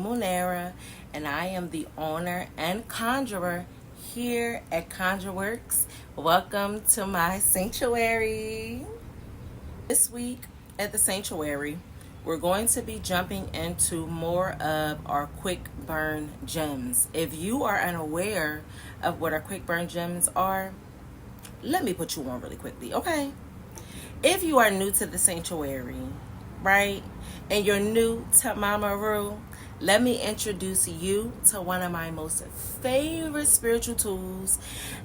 Munera, and I am the owner and conjurer here at Conjure Works. Welcome to my sanctuary. This week at the sanctuary, we're going to be jumping into more of our quick burn gems. If you are unaware of what our quick burn gems are, let me put you on really quickly, okay? If you are new to the sanctuary, right, and you're new to Mama Ru, let me introduce you to one of my most favorite spiritual tools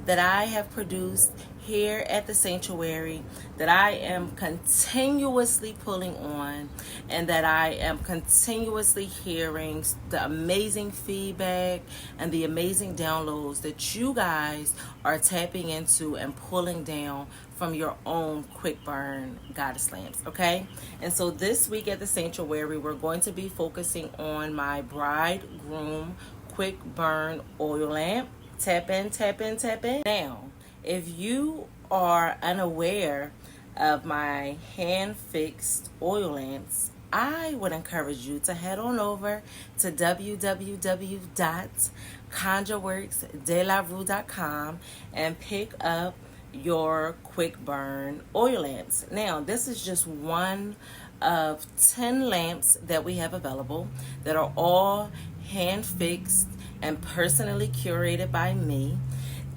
that I have produced here at the sanctuary, that I am continuously pulling on, and that I am continuously hearing the amazing feedback and the amazing downloads that you guys are tapping into and pulling down from your own quick burn goddess lamps, okay? And so this week at the sanctuary, we're going to be focusing on my BrideGroom quick burn oil lamp. Tap in, tap in, tap in. Now, if you are unaware of my hand-fixed oil lamps, I would encourage you to head on over to www.conjureworksdelarue.com and pick up your quick burn oil lamps. Now, this is just one of 10 lamps that we have available that are all hand fixed and personally curated by me.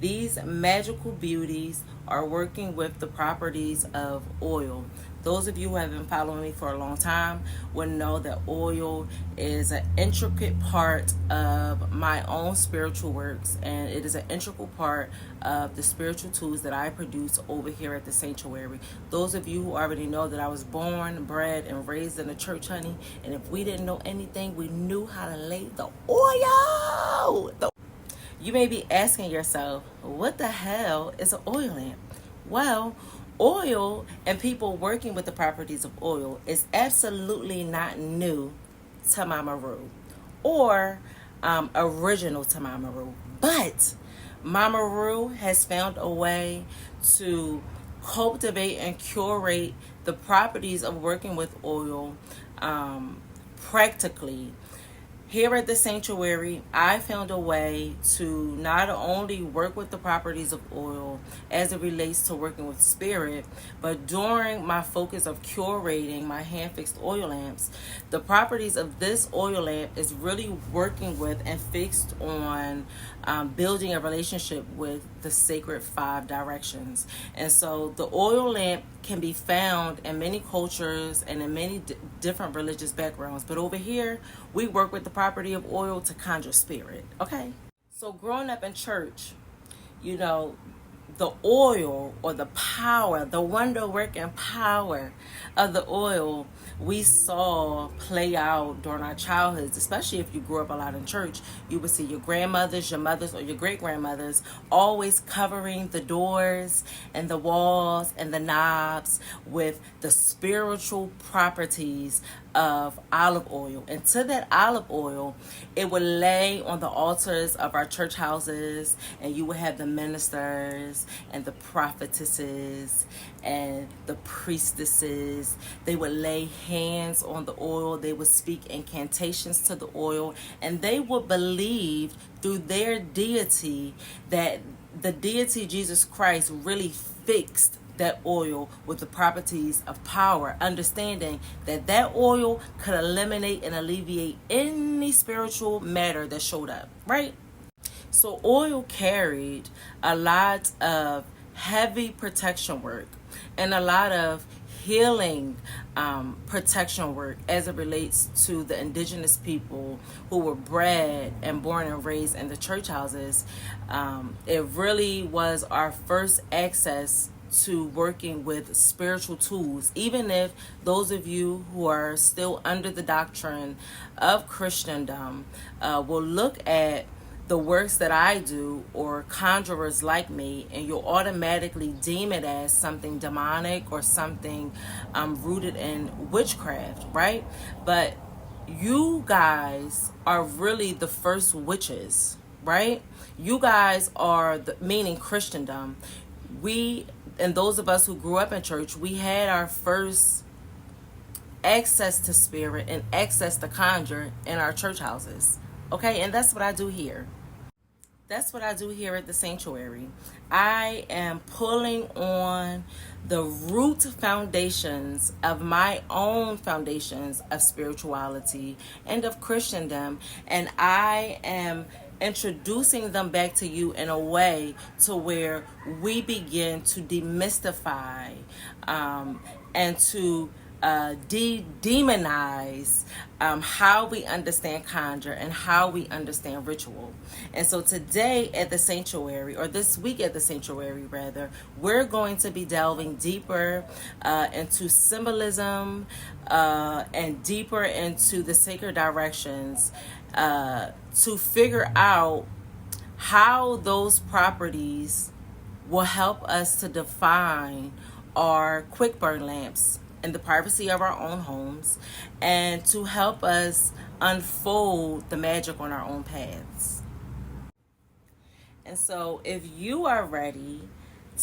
These magical beauties are working with the properties of oil. Those of you who have been following me for a long time will know that oil is an intricate part of my own spiritual works, and it is an integral part of the spiritual tools that I produce over here at the sanctuary. Those of you who already know that I was born, bred, and raised in the church, honey, and if we didn't know anything, we knew how to lay the oil. You may be asking yourself, what the hell is an oil lamp? Well, oil and people working with the properties of oil is absolutely not new to Mama Ru or original to Mama Ru. But Mama Ru has found a way to cultivate and curate the properties of working with oil practically. Here at the sanctuary, I found a way to not only work with the properties of oil as it relates to working with spirit, but during my focus of curating my hand-fixed oil lamps, the properties of this oil lamp is really working with and fixed on building a relationship with the sacred 5 directions. And so the oil lamp can be found in many cultures and in many different religious backgrounds. But over here, we work with the property of oil to conjure spirit, okay? So growing up in church, you know, the oil or the power, the wonder-working power of the oil we saw play out during our childhoods, especially if you grew up a lot in church. You would see your grandmothers, your mothers, or your great-grandmothers always covering the doors and the walls and the knobs with the spiritual properties of olive oil. And to that olive oil, it would lay on the altars of our church houses, and you would have the ministers and the prophetesses and the priestesses. They would lay hands on the oil. They would speak incantations to the oil, and they would believe through their deity that the deity Jesus Christ really fixed that oil with the properties of power, understanding that that oil could eliminate and alleviate any spiritual matter that showed up, right? So oil carried a lot of heavy protection work and a lot of healing protection work as it relates to the indigenous people who were bred and born and raised in the church houses. It really was our first access to working with spiritual tools, even if those of you who are still under the doctrine of Christendom will look at the works that I do or conjurers like me, and you'll automatically deem it as something demonic or something rooted in witchcraft, right? But you guys are really the first witches, right? You guys are meaning Christendom. We, and those of us who grew up in church, we had our first access to spirit and access to conjure in our church houses. Okay, and that's what I do here. That's what I do here at the sanctuary. I am pulling on the root foundations of my own foundations of spirituality and of Christendom, and I am introducing them back to you in a way to where we begin to demystify and to demonize how we understand conjure and how we understand ritual. And so today at the sanctuary, or this week at the sanctuary rather, we're going to be delving deeper into symbolism and deeper into the sacred directions to figure out how those properties will help us to define our quick burn lamps in the privacy of our own homes, and to help us unfold the magic on our own paths. And so if you are ready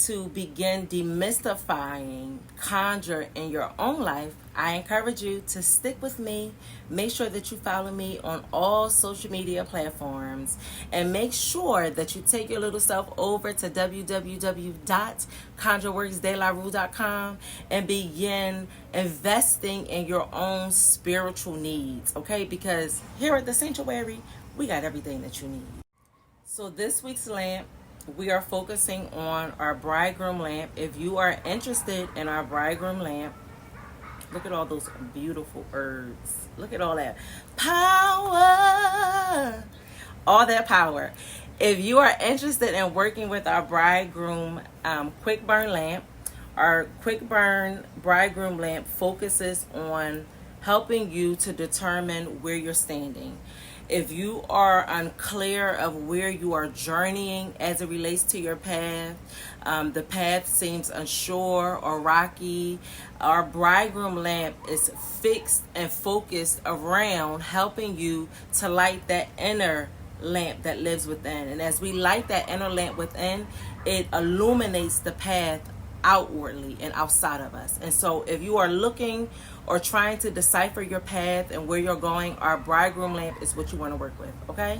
to begin demystifying conjure in your own life, I encourage you to stick with me. Make sure that you follow me on all social media platforms, and make sure that you take your little self over to www.conjureworksdelarue.com and begin investing in your own spiritual needs, okay? Because here at the sanctuary, we got everything that you need. So this week's lamp, we are focusing on our BrideGroom lamp. If you are interested in our BrideGroom lamp, look at all those beautiful herbs. Look at all that power. All that power. If you are interested in working with our BrideGroom quick burn lamp, our quick burn BrideGroom lamp focuses on helping you to determine where you're standing. If you are unclear of where you are journeying as it relates to your path, the path seems unsure or rocky, our BrideGroom lamp is fixed and focused around helping you to light that inner lamp that lives within. And as we light that inner lamp within, it illuminates the path outwardly and outside of us. And so if you are looking or trying to decipher your path and where you're going, our BrideGroom lamp is what you want to work with, okay?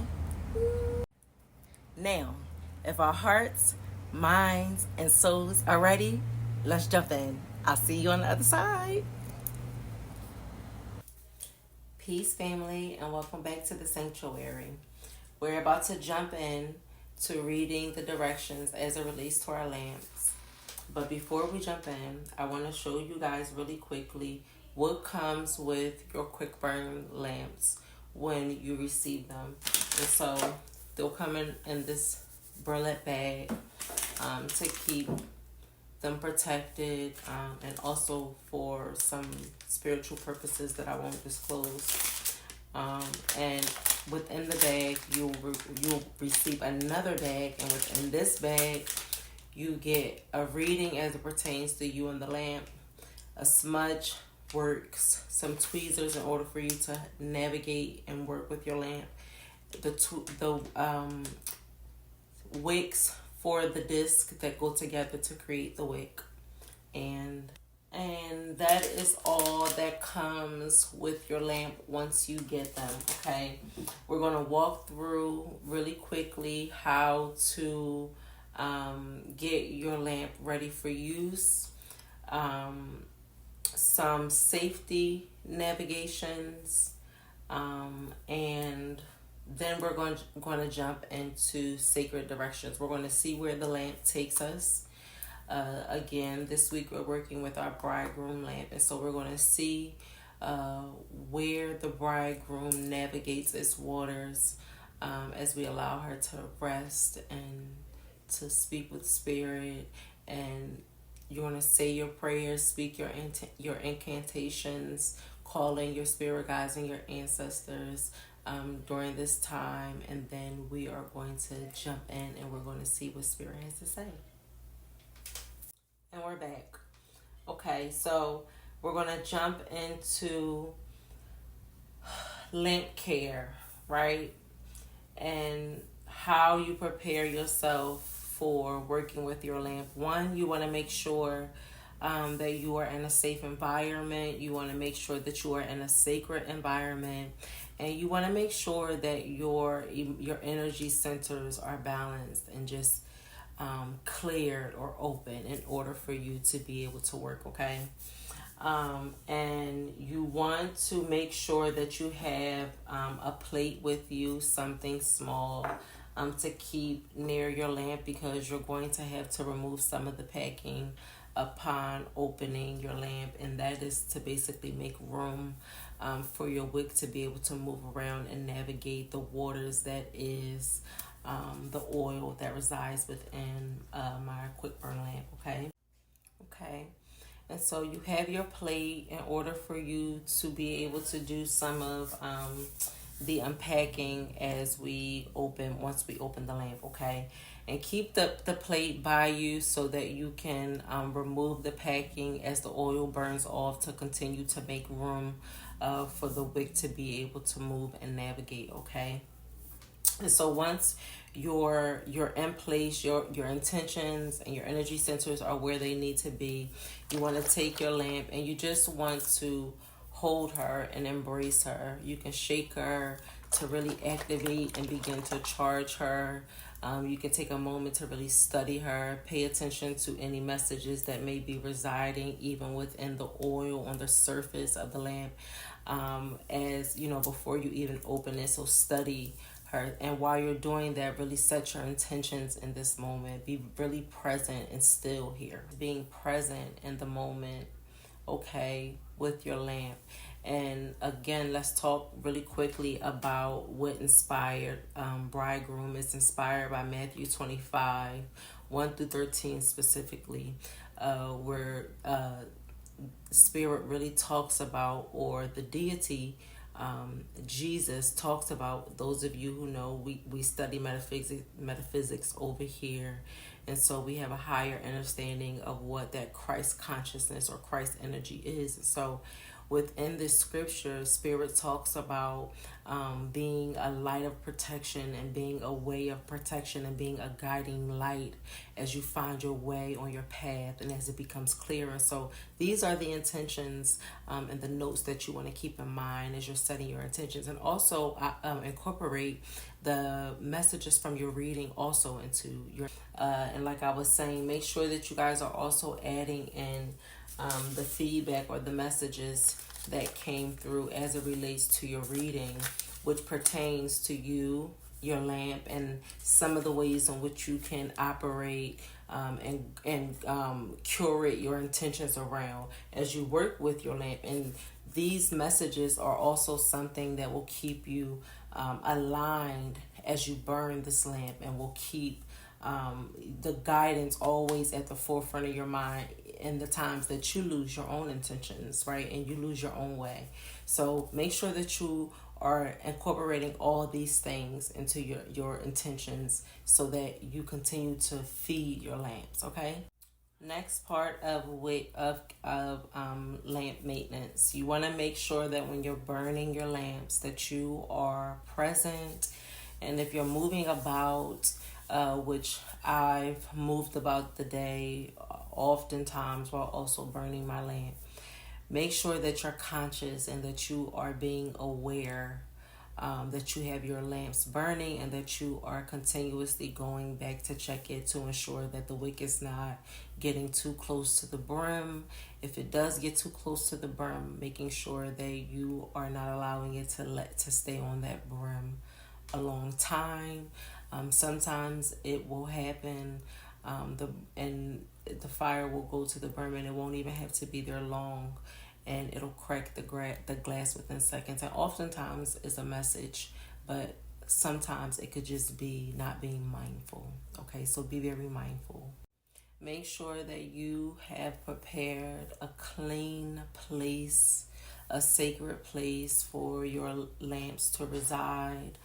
Now, if our hearts, minds, and souls are ready, let's jump in. I'll see you on the other side. Peace, family, and welcome back to the sanctuary. We're about to jump in to reading the directions as it relates to our lamps. But before we jump in, I want to show you guys really quickly what comes with your quick burn lamps when you receive them. And so they'll come in this burlap bag to keep them protected, and also for some spiritual purposes that I won't disclose. And within the bag, you'll receive another bag, and within this bag, you get a reading as it pertains to you and the lamp, a smudge works, some tweezers in order for you to navigate and work with your lamp, the wicks for the disc that go together to create the wick, and that is all that comes with your lamp once you get them, okay? We're going to walk through really quickly how to get your lamp ready for use, some safety navigations, and then we're going to jump into sacred directions. We're going to see where the lamp takes us. Again, this week we're working with our BrideGroom lamp, and so we're going to see where the BrideGroom navigates its waters as we allow her to rest and to speak with spirit. And you're going to say your prayers, speak your incantations, call in your spirit guides and your ancestors during this time, and then we are going to jump in and we're going to see what spirit has to say. And we're back. Okay, so we're going to jump into lamp care, right? And how you prepare yourself for working with your lamp. One, you want to make sure that you are in a safe environment. You want to make sure that you are in a sacred environment, and you want to make sure that your energy centers are balanced and just cleared or open in order for you to be able to work. Okay. And you want to make sure that you have a plate with you, something small to keep near your lamp, because you're going to have to remove some of the packing upon opening your lamp, and that is to basically make room for your wick to be able to move around and navigate the waters that is the oil that resides within my quick burn lamp. Okay. And so you have your plate in order for you to be able to do some of the unpacking once we open the lamp. Okay. And keep the plate by you so that you can remove the packing as the oil burns off, to continue to make room for the wick to be able to move and navigate. Okay. And so once you're in place, your intentions and your energy centers are where they need to be, you want to take your lamp and you just want to hold her and embrace her. You can shake her to really activate and begin to charge her. You can take a moment to really study her, pay attention to any messages that may be residing even within the oil on the surface of the lamp, as you know, before you even open it. So study her, and while you're doing that, really set your intentions in this moment. Be really present and still here, being present in the moment, okay, with your lamp. And again, let's talk really quickly about what inspired BrideGroom. It's inspired by Matthew 25 1 through 13 specifically, where Spirit really talks about, or the deity, Jesus talks about. Those of you who know, we study metaphysics over here, and so we have a higher understanding of what that Christ consciousness or Christ energy is. So within this scripture, Spirit talks about being a light of protection and being a way of protection and being a guiding light as you find your way on your path and as it becomes clearer. So these are the intentions and the notes that you want to keep in mind as you're setting your intentions. And also incorporate the messages from your reading also into your and like I was saying, make sure that you guys are also adding in the feedback or the messages that came through as it relates to your reading, which pertains to you, your lamp, and some of the ways in which you can operate and curate your intentions around as you work with your lamp. And these messages are also something that will keep you aligned as you burn this lamp, and will keep the guidance always at the forefront of your mind in the times that you lose your own intentions, right? And you lose your own way. So make sure that you are incorporating all these things into your intentions so that you continue to feed your lamps, okay? Next part of lamp maintenance, you want to make sure that when you're burning your lamps that you are present. And if you're moving about, which I've moved about the day oftentimes while also burning my lamp, make sure that you're conscious and that you are being aware that you have your lamps burning, and that you are continuously going back to check it to ensure that the wick is not getting too close to the brim. If it does get too close to the brim, making sure that you are not allowing it to stay on that brim a long time. Sometimes it will happen, the fire will go to the brim and it won't even have to be there long, and it'll crack the glass within seconds. And oftentimes it's a message, but sometimes it could just be not being mindful. Okay, so be very mindful. Make sure that you have prepared a clean place, a sacred place for your lamps to reside.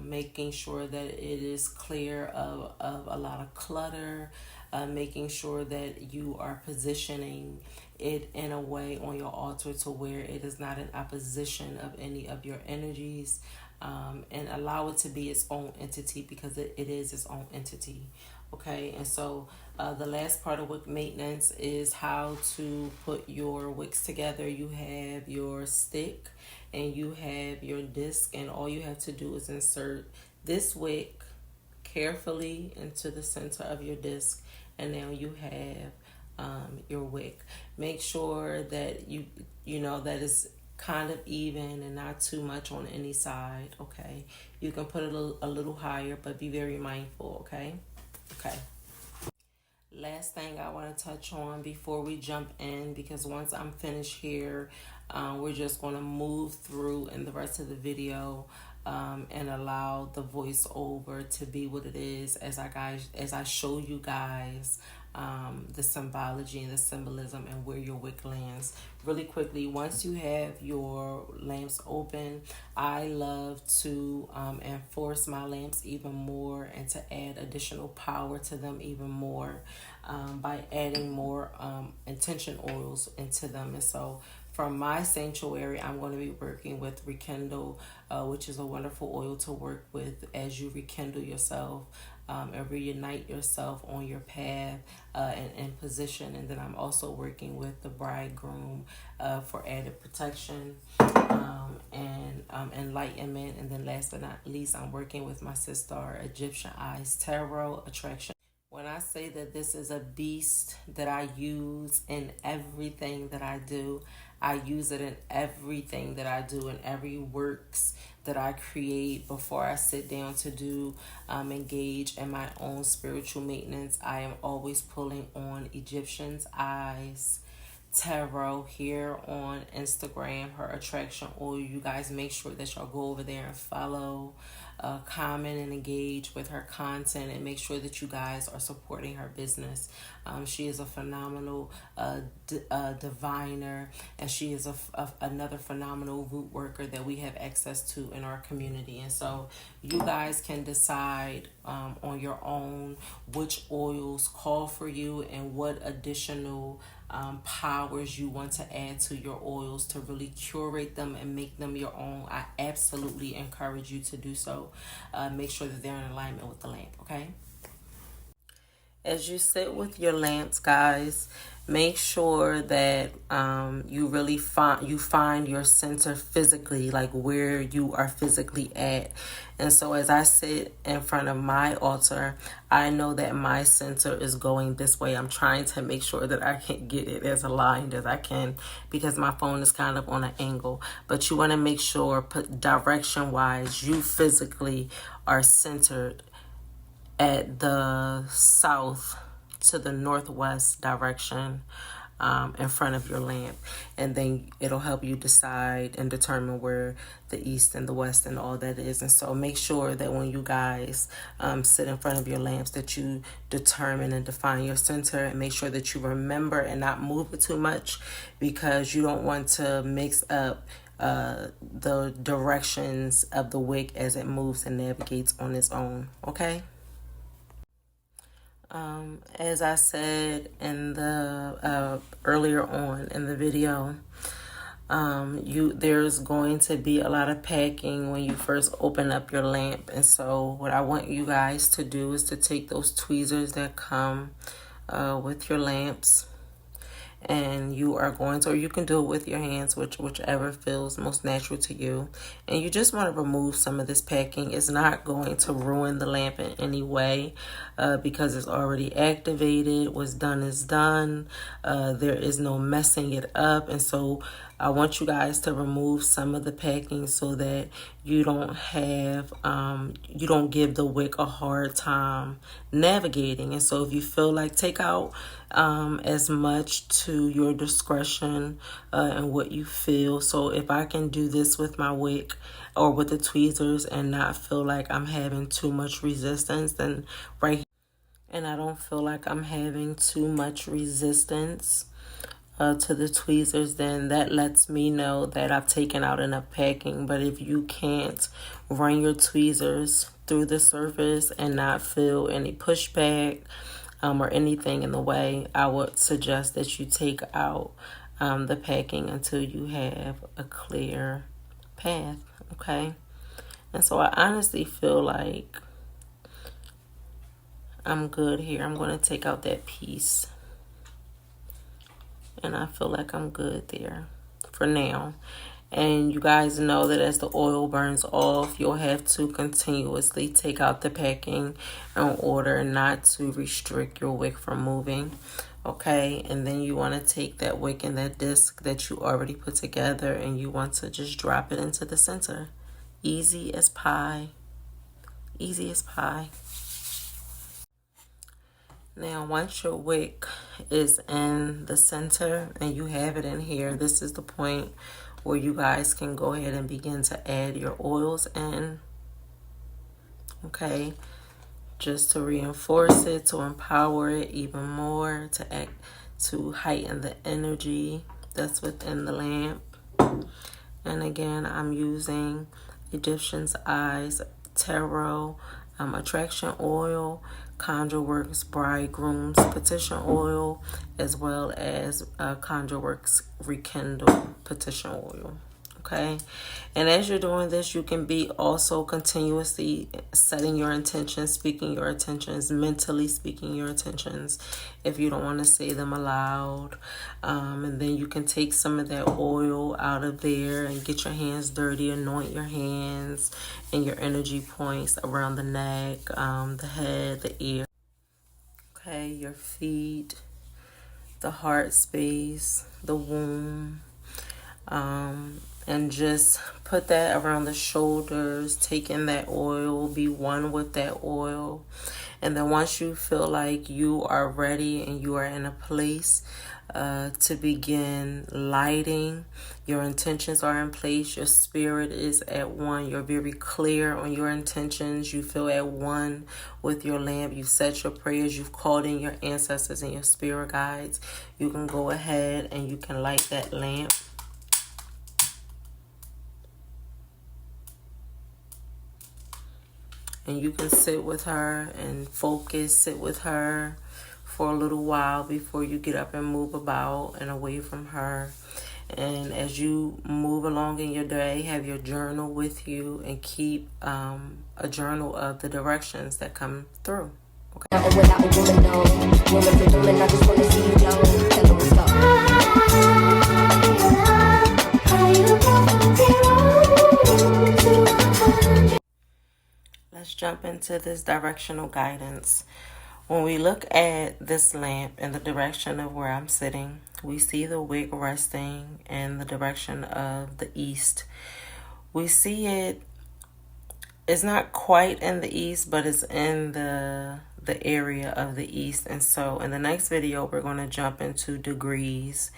Making sure that it is clear of a lot of clutter, making sure that you are positioning it in a way on your altar to where it is not in opposition of any of your energies. and allow it to be its own entity, because it is its own entity. Okay, and so the last part of wick maintenance is how to put your wicks together. You have your stick and you have your disc, and all you have to do is insert this wick carefully into the center of your disc, and now you have your wick. Make sure that you know that it's kind of even and not too much on any side. Okay, you can put it a little higher, but be very mindful. Okay. Last thing I want to touch on before we jump in, because once I'm finished here, we're just going to move through in the rest of the video, and allow the voiceover to be what it is as I show you guys the symbology and the symbolism and where your wick lands. Really quickly, once you have your lamps open, I love to enforce my lamps even more and to add additional power to them even more by adding more intention oils into them. And so from my sanctuary, I'm going to be working with Rekindle, which is a wonderful oil to work with as you rekindle yourself and reunite yourself on your path and in position. And then I'm also working with the BrideGroom for added protection and enlightenment. And then last but not least, I'm working with my sister Egyptian Eyes Tarot Attraction. When I say that this is a beast that I use in everything that I do, I use it in everything that I do, in every works that I create before I sit down to do engage in my own spiritual maintenance. I am always pulling on Egyptian's Eyes Tarot here on Instagram, her attraction oil. You guys make sure that y'all go over there and follow, comment and engage with her content, and make sure that you guys are supporting her business. She is a phenomenal diviner, and she is another phenomenal root worker that we have access to in our community. And so you guys can decide on your own which oils call for you and what additional powers you want to add to your oils to really curate them and make them your own. I absolutely encourage you to do so. Make sure that they're in alignment with the lamp, okay? As you sit with your lamps, guys, make sure that you really find your center physically, like where you are physically at. And so as I sit in front of my altar, I know that my center is going this way. I'm trying to make sure that I can get it as aligned as I can, because my phone is kind of on an angle. But you want to make sure, direction wise, you physically are centered at the south to the northwest direction in front of your lamp, and then it'll help you decide and determine where the east and the west and all that is. And so make sure that when you guys sit in front of your lamps, that you determine and define your center, and make sure that you remember and not move it too much, because you don't want to mix up the directions of the wick as it moves and navigates on its own, okay? As I said in the earlier on in the video, there's going to be a lot of packing when you first open up your lamp. And so what I want you guys to do is to take those tweezers that come with your lamps, and you are going to, or you can do it with your hands, whichever feels most natural to you. And you just want to remove some of this packing. It's not going to ruin the lamp in any way because it's already activated. What's done is done. There is no messing it up. And so I want you guys to remove some of the packing so that you don't give the wick a hard time navigating. And so if you feel like, take out as much to your discretion and what you feel. So if I can do this with my wick or with the tweezers and not feel like I'm having too much resistance, then right here, and I don't feel like I'm having too much resistance to the tweezers, then that lets me know that I've taken out enough packing. But if you can't run your tweezers through the surface and not feel any pushback or anything in the way, I would suggest that you take out the packing until you have a clear path, okay? And so I honestly feel like I'm good here. I'm going to take out that piece. And I feel like I'm good there for now. And you guys know that as the oil burns off, you'll have to continuously take out the packing in order not to restrict your wick from moving. Okay, and then you want to take that wick and that disc that you already put together, and you want to just drop it into the center. Easy as pie. Easy as pie. Now, once your wick is in the center and you have it in here, this is the point where you guys can go ahead and begin to add your oils in. Okay, just to reinforce it, to empower it even more, to heighten the energy that's within the lamp. And again, I'm using Egyptian's Eyes Tarot Attraction Oil, Conjure Works BrideGroom's Petition Oil, as well as Conjure Works Rekindle Petition Oil. Okay, and as you're doing this, you can be also continuously setting your intentions, speaking your intentions, mentally speaking your intentions if you don't want to say them aloud. And then you can take some of that oil out of there and get your hands dirty, anoint your hands and your energy points around the neck, the head, the ear. Okay, your feet, the heart space, the womb. And just put that around the shoulders, take in that oil, be one with that oil. And then once you feel like you are ready and you are in a place to begin lighting, your intentions are in place, your spirit is at one, you're very clear on your intentions, you feel at one with your lamp, you've said your prayers, you've called in your ancestors and your spirit guides, you can go ahead and you can light that lamp. And you can sit with her and focus, sit with her for a little while before you get up and move about and away from her. And as you move along in your day, have your journal with you and keep a journal of the directions that come through. Okay. Let's jump into this directional guidance. When we look at this lamp in the direction of where I'm sitting, we see the wick resting in the direction of the east. We see it's not quite in the east, but it's in the area of the east. And so in the next video, we're going to jump into degrees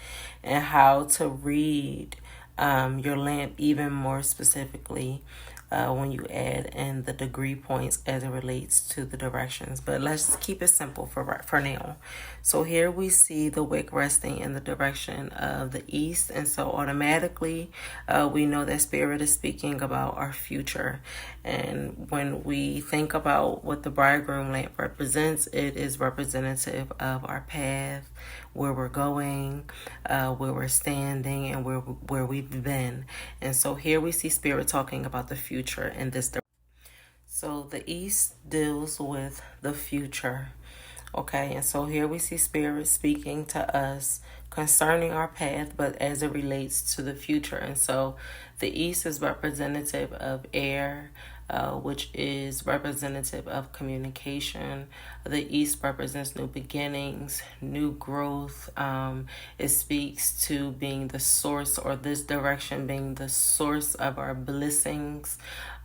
and how to read your lamp even more specifically when you add in the degree points as it relates to the directions. But let's keep it simple for now. So here we see the wick resting in the direction of the east, and so automatically we know that spirit is speaking about our future. And when we think about what the bridegroom lamp represents, it is representative of our path, where we're going, where we're standing, and where we've been. And so here we see spirit talking about the future in this direction. So the east deals with the future. Okay, and so here we see spirit speaking to us concerning our path, but as it relates to the future. And so the east is representative of air, which is representative of communication. The east represents new beginnings, new growth. It speaks to being the source, or this direction being the source of our blessings.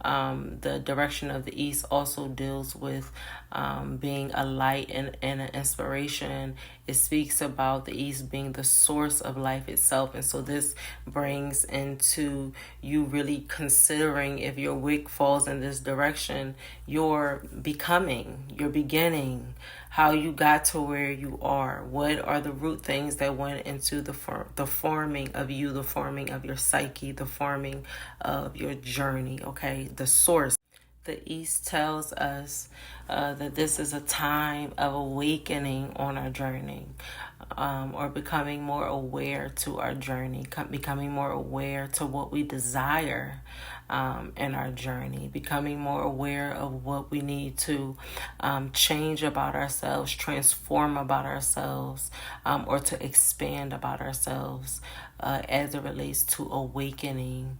The direction of the east also deals with being a light and an inspiration. It speaks about the east being the source of life itself. And so this brings into you really considering, if your wick falls in this direction, your becoming, your beginning, how you got to where you are. What are the root things that went into the forming of you, the forming of your psyche, the forming of your journey, okay? The source. The East tells us that this is a time of awakening on our journey, or becoming more aware to our journey, becoming more aware to what we desire, in our journey, becoming more aware of what we need to change about ourselves, transform about ourselves, or to expand about ourselves as it relates to awakening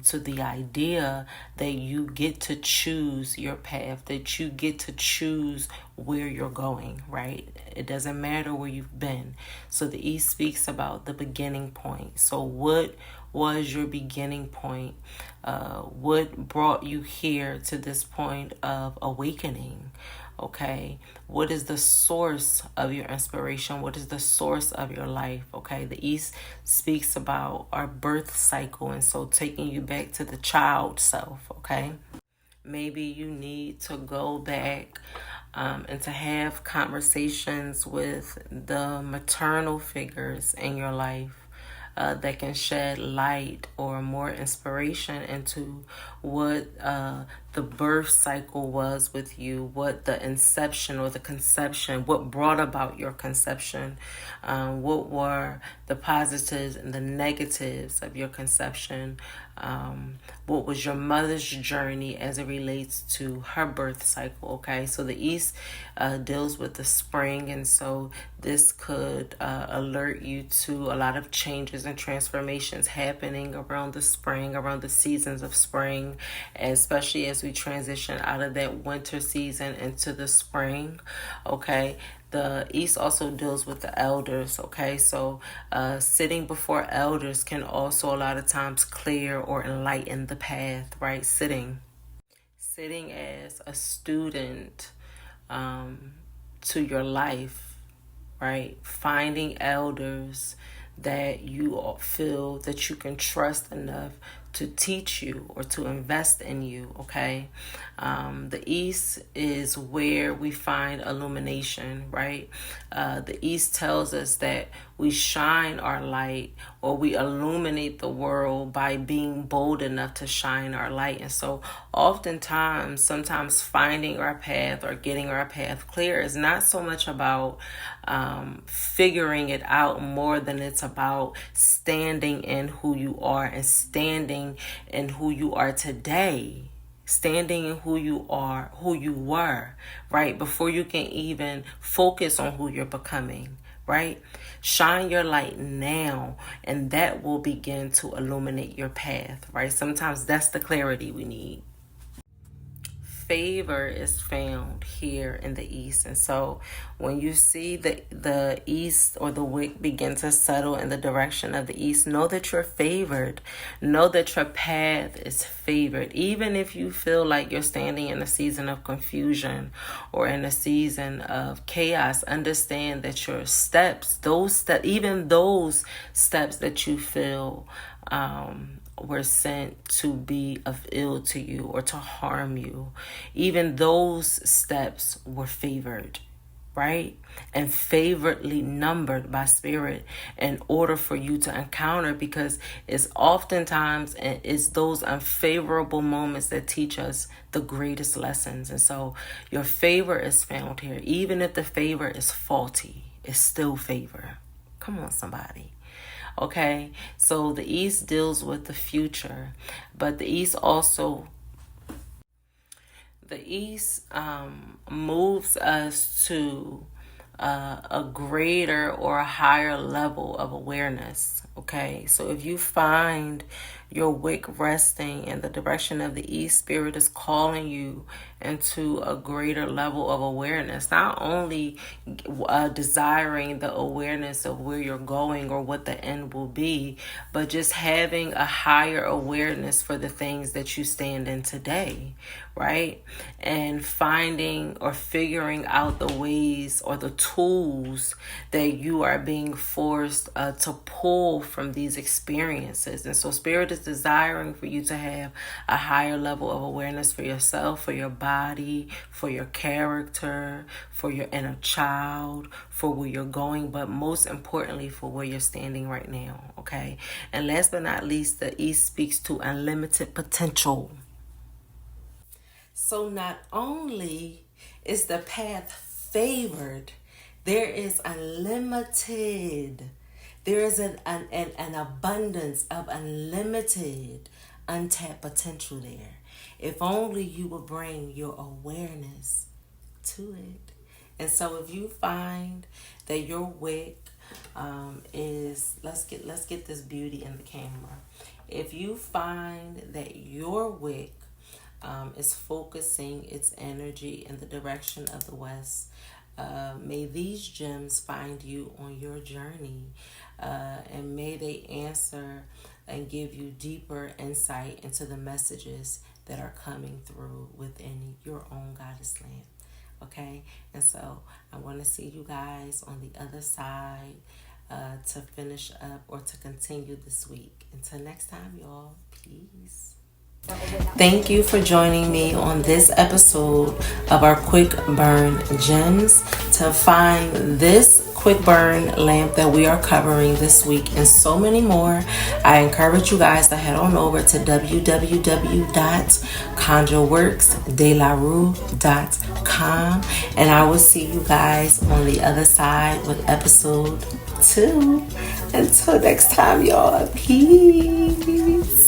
to the idea that you get to choose your path, that you get to choose where you're going, right? It doesn't matter where you've been. So the East speaks about the beginning point. So what was your beginning point? What brought you here to this point of awakening? Okay, what is the source of your inspiration? What is the source of your life? Okay, the East speaks about our birth cycle, and so taking you back to the child self. Okay, maybe you need to go back and to have conversations with the maternal figures in your life that can shed light or more inspiration into what the birth cycle was with you, what the inception or the conception, what brought about your conception, what were the positives and the negatives of your conception, what was your mother's journey as it relates to her birth cycle. Okay, so the East deals with the spring, and so this could alert you to a lot of changes and transformations happening around the spring, around the seasons of spring, especially as we transition out of that winter season into the spring. Okay, the East also deals with the elders. Okay, so sitting before elders can also a lot of times clear or enlighten the path, right? Sitting as a student to your life, right? Finding elders that you feel that you can trust enough to teach you or to invest in you. Okay, the East is where we find illumination, right? The East tells us that we shine our light or we illuminate the world by being bold enough to shine our light. And so oftentimes, sometimes finding our path or getting our path clear is not so much about figuring it out more than it's about standing in who you are and standing in who you are today. Standing in who you are, who you were, right? Before you can even focus on who you're becoming, right? Shine your light now, and that will begin to illuminate your path, right? Sometimes that's the clarity we need. Favor is found here in the East, and so when you see the East or the wick begin to settle in the direction of the East, know that you're favored. Know that your path is favored. Even if you feel like you're standing in a season of confusion or in a season of chaos, understand that your steps, even those steps that you feel were sent to be of ill to you or to harm you, even those steps were favored, right? And favoredly numbered by Spirit in order for you to encounter, because it's oftentimes it's those unfavorable moments that teach us the greatest lessons. And so your favor is found here. Even if the favor is faulty, it's still favor. Come on, somebody. Okay, so the East deals with the future, but the East moves us to a greater or a higher level of awareness. Okay, so if you find your wick resting in the direction of the East, Spirit is calling you into a greater level of awareness. Not only desiring the awareness of where you're going or what the end will be, but just having a higher awareness for the things that you stand in today, right? And finding or figuring out the ways or the tools that you are being forced to pull from these experiences. And so Spirit is desiring for you to have a higher level of awareness for yourself, for your body, for your character, for your inner child, for where you're going, but most importantly for where you're standing right now. Okay, and last but not least, the East speaks to unlimited potential. So not only is the path favored, there is unlimited. There is an abundance of unlimited untapped potential there. If only you would bring your awareness to it. And so if you find that your wick is, let's get this beauty in the camera. If you find that your wick is focusing its energy in the direction of the west, may these gems find you on your journey, and may they answer and give you deeper insight into the messages that are coming through within your own goddess land. Okay, and so I want to see you guys on the other side to finish up or to continue this week. Until next time, y'all, peace. Thank you for joining me on this episode of our quick burn gems. To find this quick burn lamp that we are covering this week and so many more, I encourage you guys to head on over to www.conjureworksdelarue.com, and I will see you guys on the other side with episode 2. Until next time, y'all, peace.